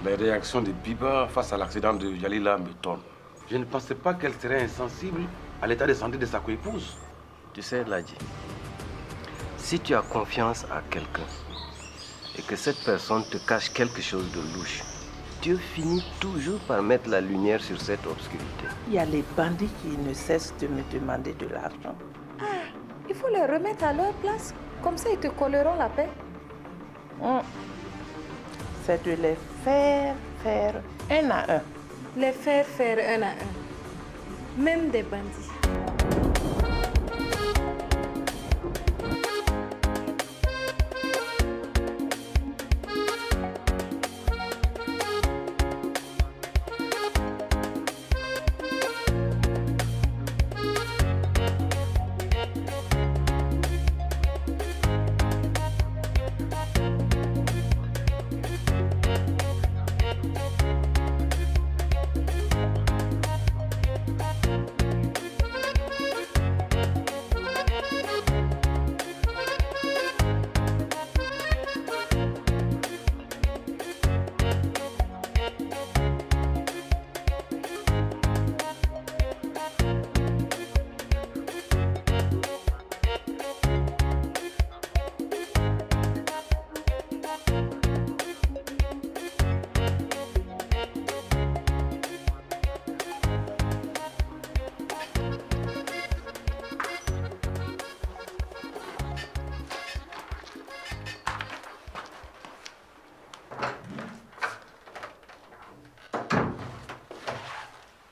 Les réactions de Biba face à l'accident de Yalila m'étonnent. Je ne pensais pas qu'elle serait insensible à l'état de santé de sa coépouse. Tu sais, Ladji, si tu as confiance à quelqu'un et que cette personne te cache quelque chose de louche, Dieu finit toujours par mettre la lumière sur cette obscurité. Il y a les bandits qui ne cessent de me demander de l'argent. Ah, il faut les remettre à leur place. Comme ça, ils te colleront la paix. C'est de les faire un à un. Les faire un à un. Même des bandits.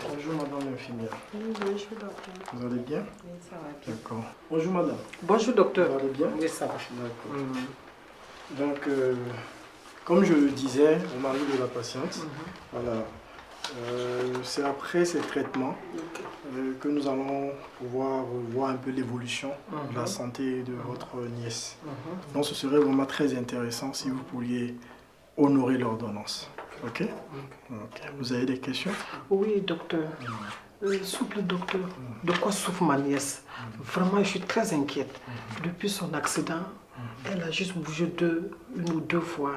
Bonjour madame l'infirmière. Oui, bonjour docteur. Vous allez bien? Oui, ça va bien. D'accord. Bonjour madame. Bonjour docteur. Vous allez bien? Oui, ça va. D'accord. Donc, comme je le disais au mari de la patiente, voilà, c'est après ces traitements que nous allons pouvoir voir un peu l'évolution de la santé de votre nièce. Donc ce serait vraiment très intéressant si vous pourriez honorer l'ordonnance. Ok? Ok. Vous avez des questions? Oui, docteur. Souple docteur, de quoi souffre ma nièce? Vraiment, je suis très inquiète. Depuis son accident, elle a juste bougé une ou deux fois.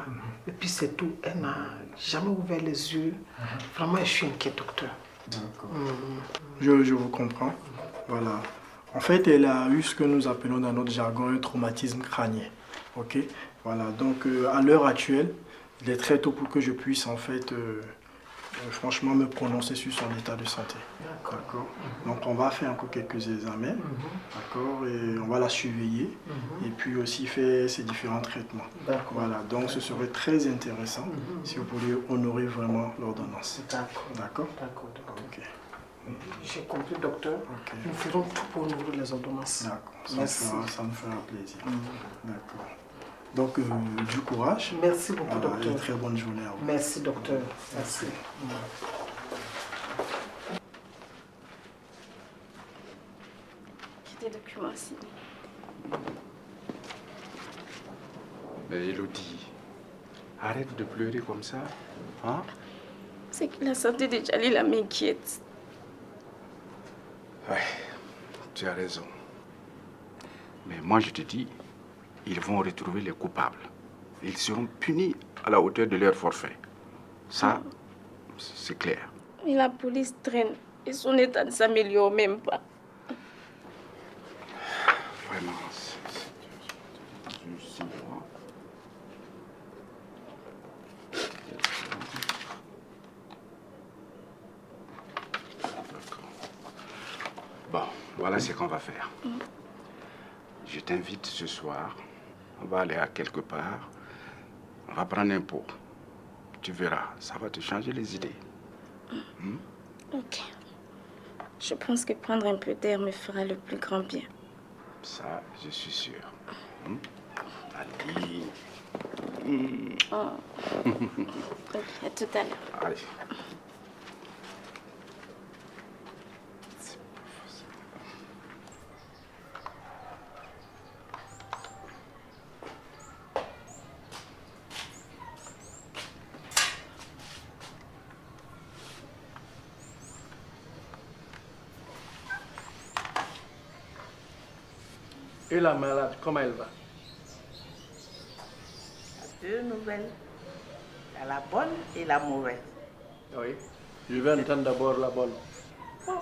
Et puis c'est tout. Elle n'a jamais ouvert les yeux. Vraiment, je suis inquiète, docteur. D'accord. Je vous comprends. Voilà. En fait, elle a eu ce que nous appelons dans notre jargon un traumatisme crânien. Ok? Voilà. Donc, à l'heure actuelle, il est très tôt pour que je puisse, en fait, franchement, me prononcer sur son état de santé. D'accord. Donc, on va faire encore quelques examens. D'accord. Et on va la surveiller. Et puis aussi faire ses différents traitements. Voilà. Donc, ce serait très intéressant si vous pouviez honorer vraiment l'ordonnance. D'accord. D'accord. D'accord, docteur. Ok. J'ai compris, docteur. Ok. Nous ferons tout pour ouvrir les ordonnances. D'accord. Merci. Ça me fera plaisir. D'accord. Donc, du courage. Merci beaucoup, Voilà, docteur. et très bonne journée à vous. Merci, docteur. Merci. J'ai des documents aussi. Mais Elodie, arrête de pleurer comme ça. Hein? C'est que la santé de Jalila m'inquiète. Ouais, tu as raison. Mais moi, je te dis, ils vont retrouver les coupables. Ils seront punis à la hauteur de leur forfait. Ça, c'est clair. Mais la police traîne et son état ne s'améliore même pas. Vraiment, Bon, voilà ce qu'on va faire. Je t'invite ce soir. On va aller à quelque part. On va prendre un pot. Tu verras, ça va te changer les idées. Ok. Je pense que prendre un peu d'air me fera le plus grand bien. Ça, je suis sûr. Allez. Ok, à tout à l'heure. Allez. Et la malade, comment elle va? Deux nouvelles. Il y a la bonne et la mauvaise. Oui. Je vais entendre d'abord la bonne. Bon.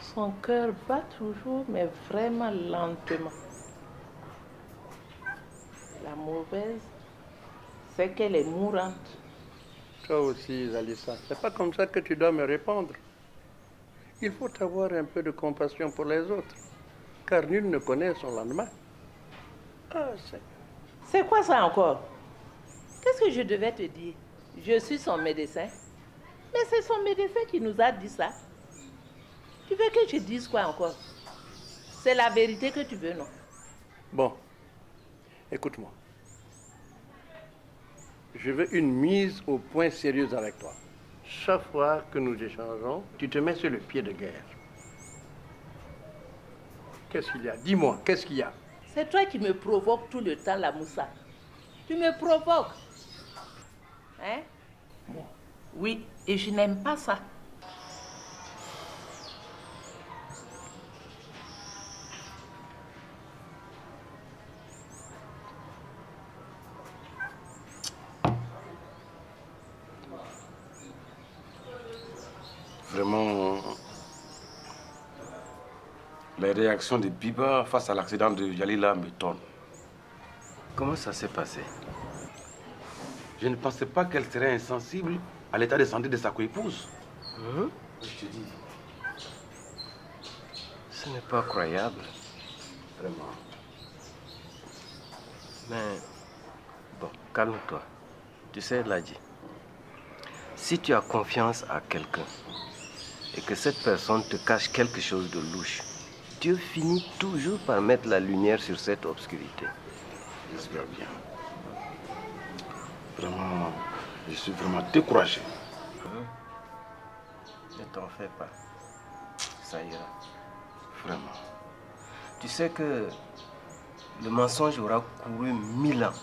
Son cœur bat toujours, mais vraiment lentement. La mauvaise, c'est qu'elle est mourante. Toi aussi, Zalissa. C'est pas comme ça que tu dois me répondre. Il faut avoir un peu de compassion pour les autres, car nul ne connaît son lendemain. Ah, c'est quoi ça encore? Qu'est-ce que je devais te dire? Je suis son médecin. Mais c'est son médecin qui nous a dit ça. Tu veux que je dise quoi encore? C'est la vérité que tu veux, non? Bon, écoute-moi. Je veux une mise au point sérieuse avec toi. Chaque fois que nous échangeons, tu te mets sur le pied de guerre. Qu'est-ce qu'il y a? Dis-moi, qu'est-ce qu'il y a? C'est toi qui me provoques tout le temps, la Moussa. Tu me provoques. Hein? Bon. Oui, et je n'aime pas ça. Vraiment, les réactions de Biba face à l'accident de Yalila m'étonnent. Comment ça s'est passé? Je ne pensais pas qu'elle serait insensible à l'état de santé de sa coépouse. Je te dis. Ce n'est pas croyable. Vraiment. Mais, bon, calme-toi. Tu sais, Ladji, si tu as confiance à quelqu'un et que cette personne te cache quelque chose de louche, Dieu finit toujours par mettre la lumière sur cette obscurité. J'espère bien. Vraiment, je suis vraiment découragé. Ne t'en fais pas. Ça ira. Vraiment. Tu sais que le mensonge aura couru 1000 ans.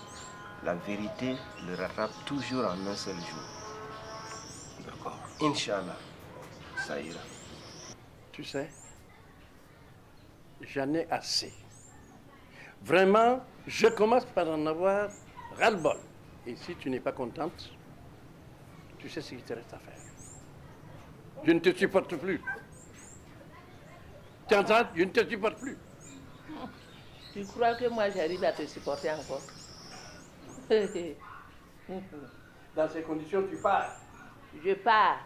La vérité le rattrape toujours en un seul jour. D'accord. Inch'Allah, ça ira. Tu sais, j'en ai assez. Vraiment, je commence par en avoir ras-le-bol. Et si tu n'es pas contente, tu sais ce qu'il te reste à faire. Je ne te supporte plus. Tu entends? Je ne te supporte plus. Tu crois que moi j'arrive à te supporter encore? Dans ces conditions, tu pars. Je pars.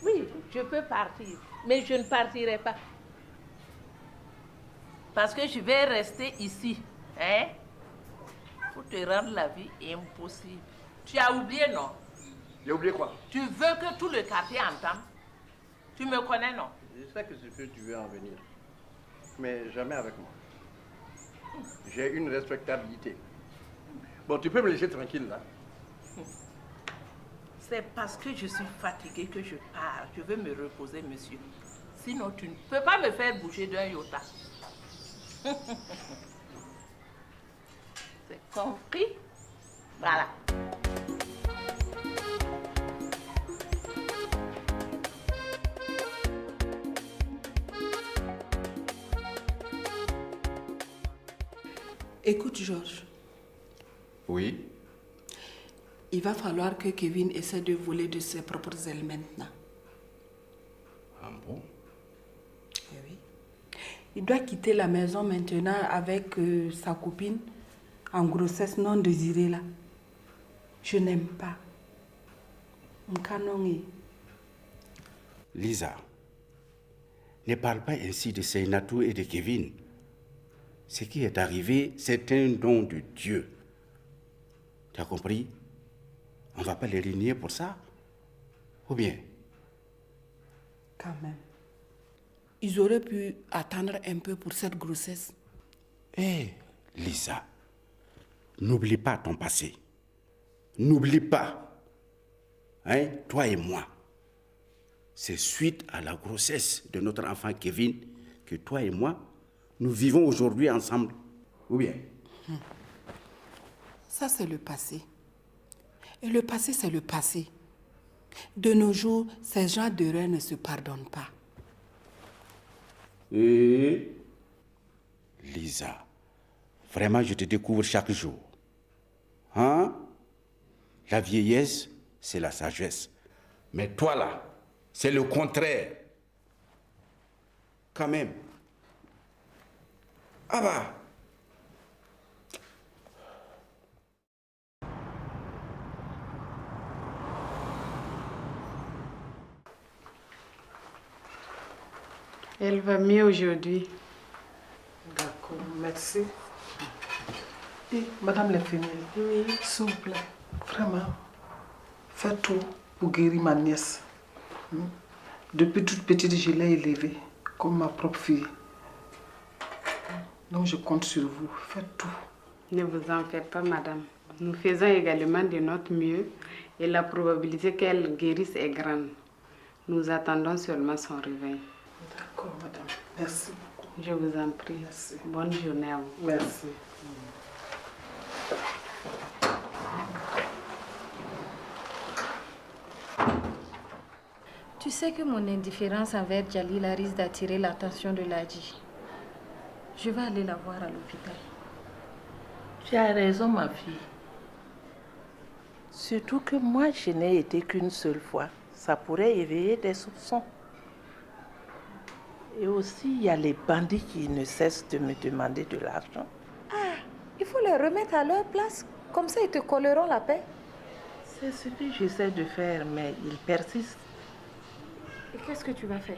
Oui, je peux partir, mais je ne partirai pas. Parce que je vais rester ici, hein, pour te rendre la vie impossible. Tu as oublié, non? J'ai oublié quoi? Tu veux que tout le quartier entende? Tu me connais, non? Je sais que c'est ce que tu veux en venir, mais jamais avec moi. J'ai une respectabilité. Bon, tu peux me laisser tranquille, là. C'est parce que je suis fatiguée que je pars. Je veux me reposer, monsieur. Sinon, tu ne peux pas me faire bouger d'un iota. C'est compris? Voilà. Écoute, Georges. Oui. Il va falloir que Kevin essaie de voler de ses propres ailes maintenant. Ah bon? Eh oui. Il doit quitter la maison maintenant avec sa copine en grossesse non désirée là. Je n'aime pas. Mkanongi. Lisa, ne parle pas ainsi de Seinatou et de Kevin. Ce qui est arrivé, c'est un don de Dieu. Tu as compris? On ne va pas les renier pour ça. Ou bien? Quand même. Ils auraient pu attendre un peu pour cette grossesse. Lisa, n'oublie pas ton passé. N'oublie pas. Hein, toi et moi. C'est suite à la grossesse de notre enfant Kevin que toi et moi, nous vivons aujourd'hui ensemble. Ou bien? Ça, c'est le passé. Et le passé, c'est le passé. De nos jours, ces gens d'erreurs ne se pardonnent pas. Lisa, vraiment, je te découvre chaque jour. Hein? La vieillesse c'est la sagesse. Mais toi là, c'est le contraire. Quand même. Ah bah. Elle va mieux aujourd'hui. D'accord, merci. Et Madame l'infirmière, oui, s'il vous plaît, vraiment, faites tout pour guérir ma nièce. Depuis toute petite, je l'ai élevée comme ma propre fille. Donc je compte sur vous, faites tout. Ne vous en faites pas, madame. Nous faisons également de notre mieux et la probabilité qu'elle guérisse est grande. Nous attendons seulement son réveil. D'accord, madame. Merci beaucoup. Je vous en prie. Merci. Bonne journée à vous. Merci. Tu sais que mon indifférence envers Jalila risque d'attirer l'attention de Ladji. Je vais aller la voir à l'hôpital. Tu as raison, ma fille. Surtout que moi, je n'ai été qu'une seule fois. Ça pourrait éveiller des soupçons. Et aussi, il y a les bandits qui ne cessent de me demander de l'argent. Ah, il faut les remettre à leur place. Comme ça, ils te colleront la paix. C'est ce que j'essaie de faire, mais ils persistent. Et qu'est-ce que tu vas faire?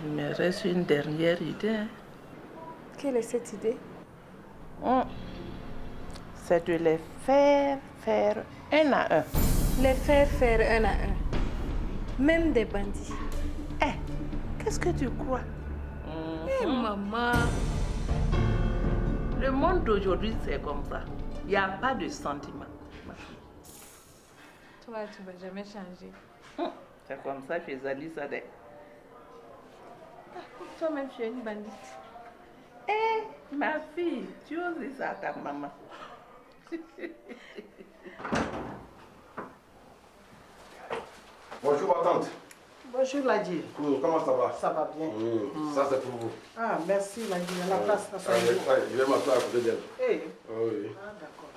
Il me reste une dernière idée. Quelle est cette idée? C'est de les faire un à un. Les faire un à un. Même des bandits. Qu'est-ce que tu crois? Maman. Le monde d'aujourd'hui, c'est comme ça. Il n'y a pas de sentiment. Toi, tu ne vas jamais changer. C'est comme ça chez Ali Sadek. Toi-même, tu es une bandite. Ma fille, tu oses ça à ta maman. Bonjour ma tante. Bonjour Ladji. Comment ça va? Ça va bien. Ça c'est pour vous. Ah, merci Ladji. À la place, ça Je vais m'asseoir à côté d'elle. Hey. Oui. Ah, d'accord.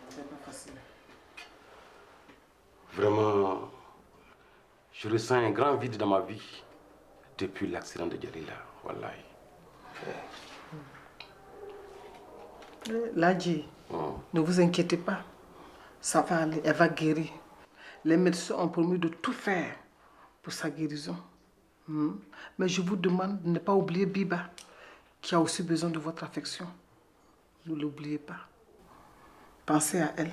C'est pas facile. Vraiment, je ressens un grand vide dans ma vie depuis l'accident de Jalila. Wallahi. Ladji, ne vous inquiétez pas. Ça va aller, elle va guérir. Les médecins ont promis de tout faire pour sa guérison. Mais je vous demande de ne pas oublier Biba, qui a aussi besoin de votre affection. Ne l'oubliez pas. Pensez à elle.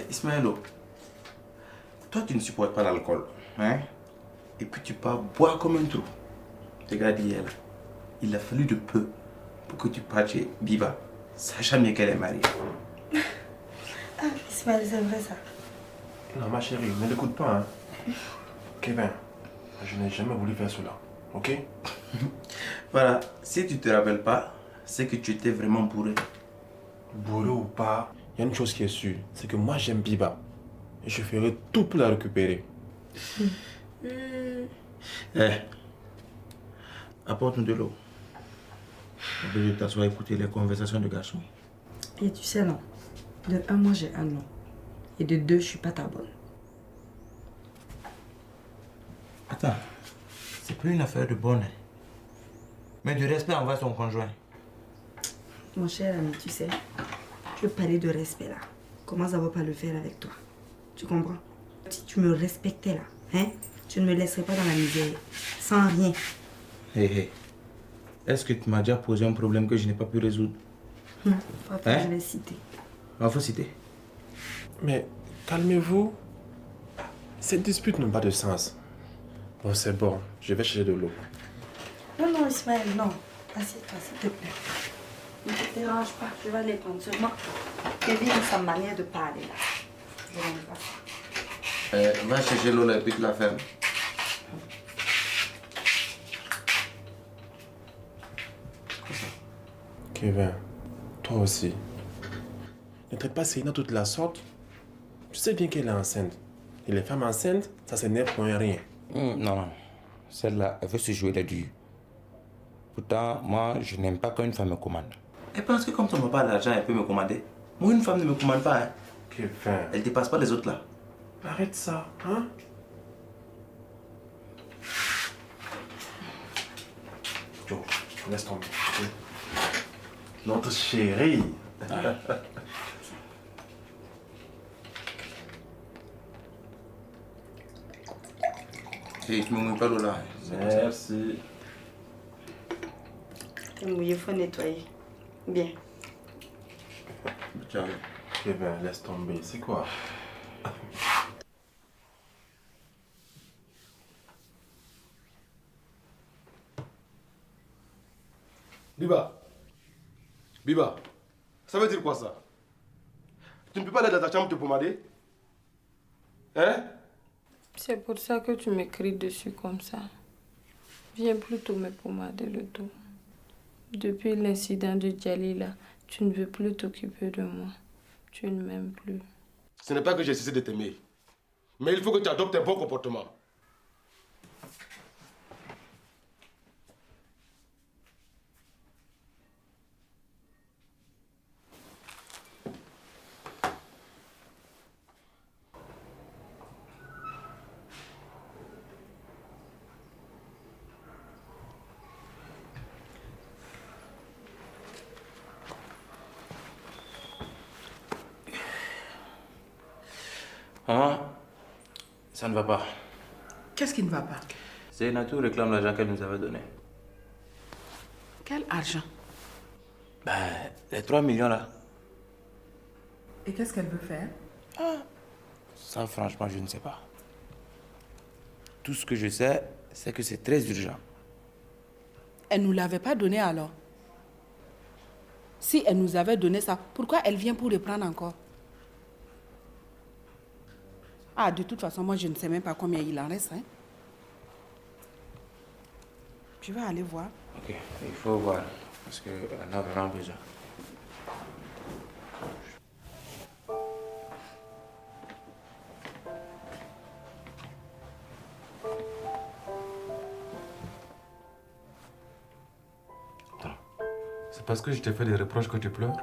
Ismaëlo, toi tu ne supportes pas l'alcool, hein? Et puis tu pars boire comme un trou. Regarde hier là, il a fallu de peu pour que tu partes chez Biba, sachant bien qu'elle est mariée. Ah, Ismaël, c'est vrai ça. Non, ma chérie, ne l'écoute pas, hein. Kevin, je n'ai jamais voulu faire cela, ok? Voilà, si tu te rappelles pas, c'est que tu étais vraiment bourré. Bourré ou pas, il y a une chose qui est sûre, c'est que moi j'aime Biba. Et je ferai tout pour la récupérer. Apporte-nous de l'eau. On peut t'asseoir et écouter les conversations de garçons. Et tu sais, non. De un, moi j'ai un nom. Et de deux, je suis pas ta bonne. Attends, c'est plus une affaire de bonne, mais de respect envers son conjoint. Mon cher ami, tu sais, je veux parler de respect là. Comment ça va pas le faire avec toi? Tu comprends? Si tu me respectais là, hein, tu ne me laisserais pas dans la misère, sans rien. Hé, est-ce que tu m'as déjà posé un problème que je n'ai pas pu résoudre? Papa, je vais citer. Il faut citer. Mais calmez-vous. Cette dispute n'a pas de sens. Bon, c'est bon. Je vais chercher de l'eau. Non, non, Ismaël, non. Assieds-toi, s'il te plaît. Ne te dérange pas, je vais aller prendre seulement. Kevin, sa manière de parler là. Je n'aime pas ça. Va chercher l'eau là et puis tu la fermes. Kevin, toi aussi. Ne traite pas Céline toute la sorte. Tu sais bien qu'elle est enceinte. Et les femmes enceintes, ça s'énerve pour rien. Non. Celle-là, elle veut se jouer les durs. Pourtant, moi, je n'aime pas quand une femme me commande. Elle pense que comme ton papa a l'argent, elle peut me commander. Moi, une femme ne me commande pas. Hein. Kevin. Elle dépasse pas les autres là. Arrête ça, hein? Joe, laisse tomber. Notre chérie. Hey, tu me mouilles pas l'eau là. Merci. T'es mouillé, faut nettoyer. Bien. Ciao. Kevin, laisse tomber. C'est quoi? Biba, ça veut dire quoi ça? Tu ne peux pas aller dans ta chambre te pommader? Hein? C'est pour ça que tu m'écris dessus comme ça. Viens plutôt me pommader le dos. Depuis l'incident de Djalila, tu ne veux plus t'occuper de moi. Tu ne m'aimes plus. Ce n'est pas que j'ai cessé de t'aimer. Mais il faut que tu adoptes un bon comportement. Maman, ça ne va pas. Qu'est-ce qui ne va pas? Zeynatou réclame l'argent qu'elle nous avait donné. Quel argent? Les 3 millions là. Et qu'est-ce qu'elle veut faire? Ça, franchement, je ne sais pas. Tout ce que je sais, c'est que c'est très urgent. Elle ne nous l'avait pas donné alors. Si elle nous avait donné ça, pourquoi elle vient pour le prendre encore? Ah, de toute façon, moi, je ne sais même pas combien il en reste. Hein? Je vais aller voir. Ok, il faut voir. Parce qu'elle a vraiment besoin. C'est parce que je t'ai fait des reproches que tu pleures?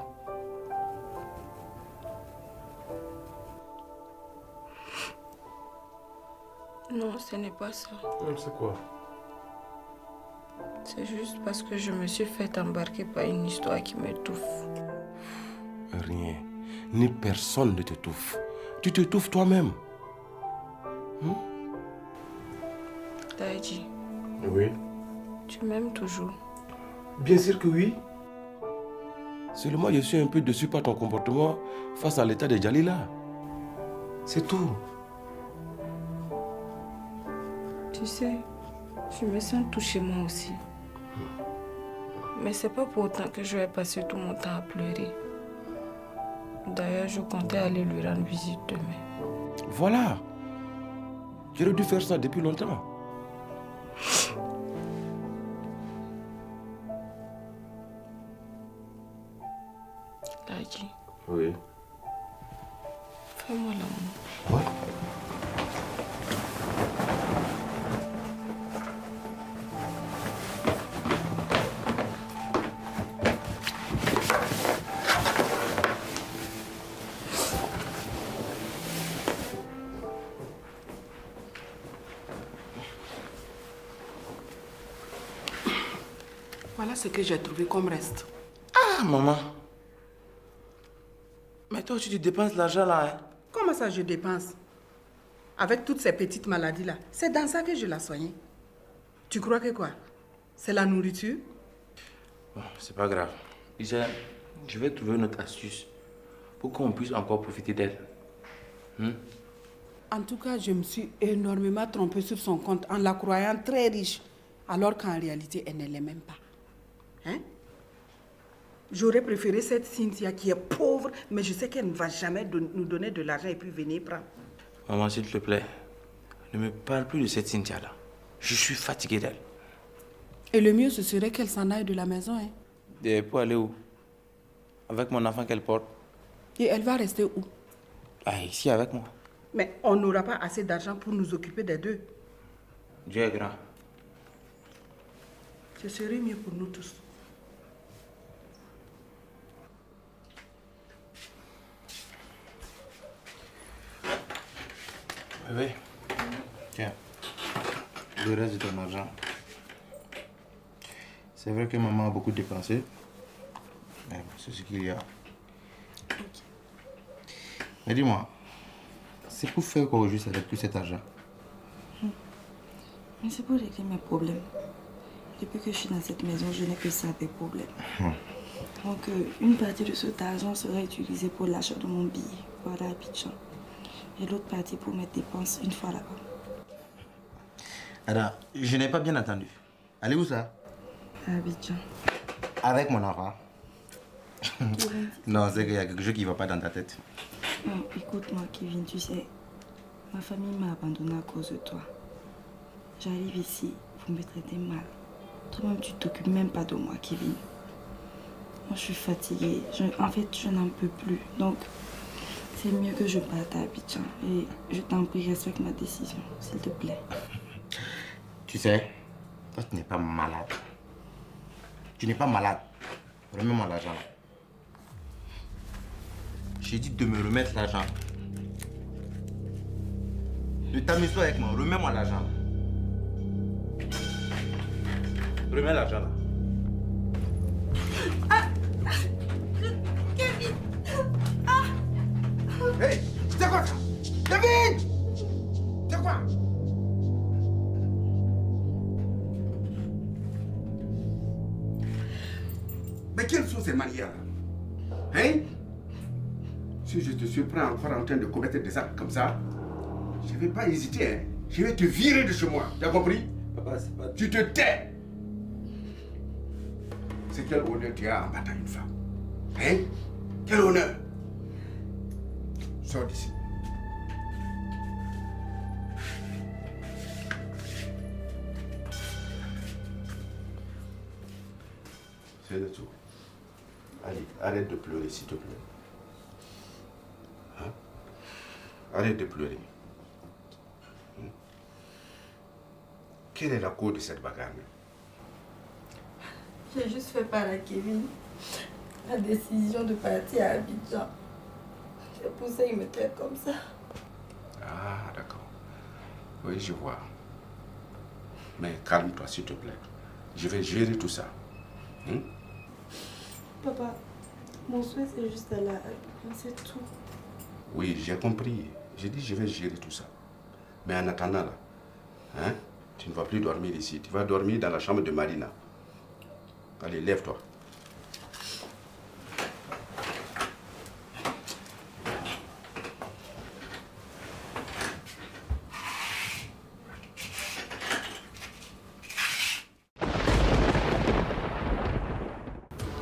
Non, ce n'est pas ça. C'est quoi? C'est juste parce que je me suis fait embarquer par une histoire qui m'étouffe. Rien. Ni personne ne t'étouffe. Tu t'étouffes toi-même. Daïdji, Oui. tu m'aimes toujours. Bien sûr que oui. Seulement, je suis un peu déçu par ton comportement face à l'état de Djalila. C'est tout. Tu sais, je me sens touchée moi aussi. Mais c'est pas pour autant que je vais passer tout mon temps à pleurer. D'ailleurs, je comptais aller lui rendre visite demain. Voilà. J'aurais dû faire ça depuis longtemps. Daïdji, Oui. fais-moi l'amour. Ouais. Voilà ce que j'ai trouvé comme reste. Ah, maman. Mais toi, tu te dépenses l'argent là, hein? Comment ça, je dépense? Avec toutes ces petites maladies-là, c'est dans ça que je la soigne. Tu crois que quoi? C'est la nourriture? Bon, c'est pas grave. Isa, je vais trouver une autre astuce pour qu'on puisse encore profiter d'elle. En tout cas, je me suis énormément trompée sur son compte en la croyant très riche, alors qu'en réalité, elle ne l'est même pas. Hein? J'aurais préféré cette Cynthia qui est pauvre, mais je sais qu'elle ne va jamais nous donner de l'argent et puis venir prendre. Maman, s'il te plaît, ne me parle plus de cette Cynthia-là. Je suis fatigué d'elle. Et le mieux, ce serait qu'elle s'en aille de la maison. Hein? Et pour aller où? Avec mon enfant qu'elle porte. Et elle va rester où? Ah, ici avec moi. Mais on n'aura pas assez d'argent pour nous occuper des deux. Dieu est grand. Ce serait mieux pour nous tous. Oui. Tiens, le reste de ton argent. C'est vrai que maman a beaucoup dépensé, mais c'est ce qu'il y a. Mais dis-moi, c'est pour faire quoi au juste avec tout cet argent? Mais c'est pour régler mes problèmes. Depuis que je suis dans cette maison, je n'ai que ça, des problèmes. Donc, une partie de cet argent sera utilisée pour l'achat de mon billet pour aller à Abidjan. Et l'autre partie pour mes dépenses une fois là-bas. Alors, je n'ai pas bien entendu. Allez où ça? À Abidjan. Avec mon enfant. Non, c'est qu'il y a quelque chose qui ne va pas dans ta tête. Non, écoute-moi, Kevin, tu sais, ma famille m'a abandonné à cause de toi. J'arrive ici, vous me traitez mal. Toi-même, tu t'occupes même pas de moi, Kevin. Moi, je suis fatiguée. En fait, je n'en peux plus. Donc, c'est mieux que je parte à Abidjan. Et je t'en prie, respecte ma décision, s'il te plaît. Tu sais, toi, tu n'es pas malade. Tu n'es pas malade. Remets-moi l'argent. J'ai dit de me remettre l'argent. Ne t'amuse pas avec moi. Remets-moi l'argent. Remets l'argent là. Kevin! Ah! Hey, c'est quoi ça? Kevin! C'est quoi? Mais quelles sont ces manières là? Hein? Si je te surprends encore en train de commettre des actes comme ça, je ne vais pas hésiter, hein? Je vais te virer de chez moi. Tu as compris? Papa, c'est pas... Tu te tais! C'est quel honneur tu as en battant une femme? Hein? Quel honneur? Sors d'ici. C'est le tout. Allez, arrête de pleurer, s'il te plaît. Hein? Arrête de pleurer. Quelle est la cause de cette bagarre? J'ai juste fait part à Kevin la décision de partir à Abidjan. C'est pour ça qu'il me traite comme ça. Ah, d'accord. Oui, je vois. Mais calme-toi, s'il te plaît. Je vais gérer tout ça. Hein? Papa, mon souhait c'est juste aller à Abidjan, c'est tout. Oui, j'ai compris. J'ai dit je vais gérer tout ça. Mais en attendant là, hein, tu ne vas plus dormir ici. Tu vas dormir dans la chambre de Marina. Allez, lève-toi.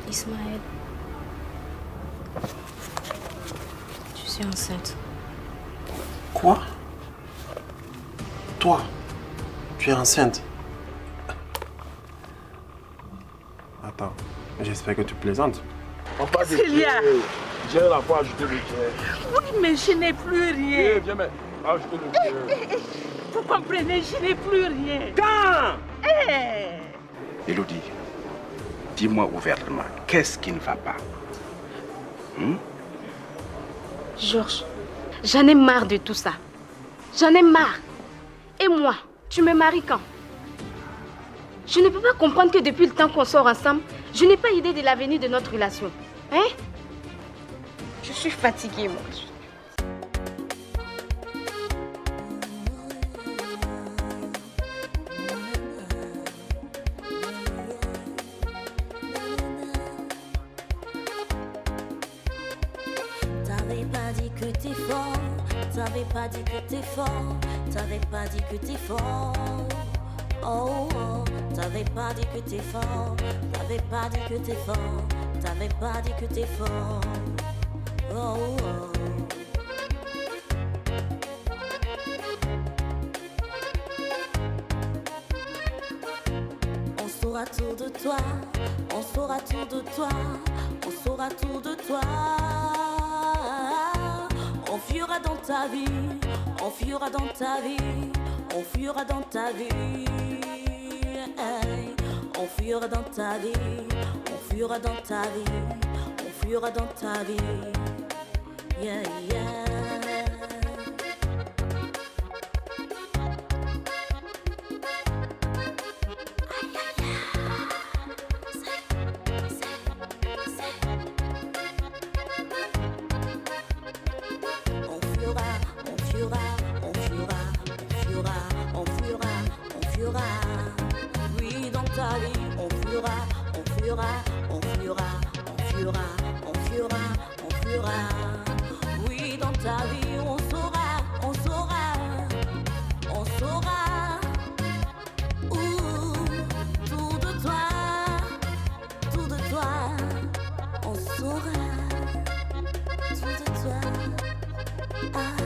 Ismaël, je suis enceinte. Quoi? Toi, tu es enceinte? Attends, j'espère que tu plaisantes. Célia! J'ai la fois ajouter le tiers. Oui, mais je n'ai plus rien. Viens, mais ajouter le tiers. Vous comprenez, je n'ai plus rien. Quand? Élodie, dis-moi ouvertement, qu'est-ce qui ne va pas? Georges, j'en ai marre de tout ça. J'en ai marre. Et moi, tu me maries quand? Je ne peux pas comprendre que depuis le temps qu'on sort ensemble, je n'ai pas idée de l'avenir de notre relation. Hein? Je suis fatiguée, moi. T'avais pas dit que t'es fort, t'avais pas dit que t'es fort, t'avais pas dit que t'es fort. Oh, oh, t'avais pas dit que t'es fort, t'avais pas dit que t'es fort, t'avais pas dit que t'es fort. Oh, oh. On saura saura tout de toi, on saura tout de toi, on saura tout de toi. On fuira dans ta vie, on fuira dans ta vie, on fuira dans ta vie. Hey. On fuira dans ta vie, on fuira dans ta vie, on fuira dans ta vie. Yeah, yeah. Oui, dans ta vie, on fuira, on fuira, on fuira, on fuira, on fuira, on fuira. Oui, dans ta vie, on saura, on saura, on saura. Tout de toi, tout de toi, on saura, tout de toi. Ah.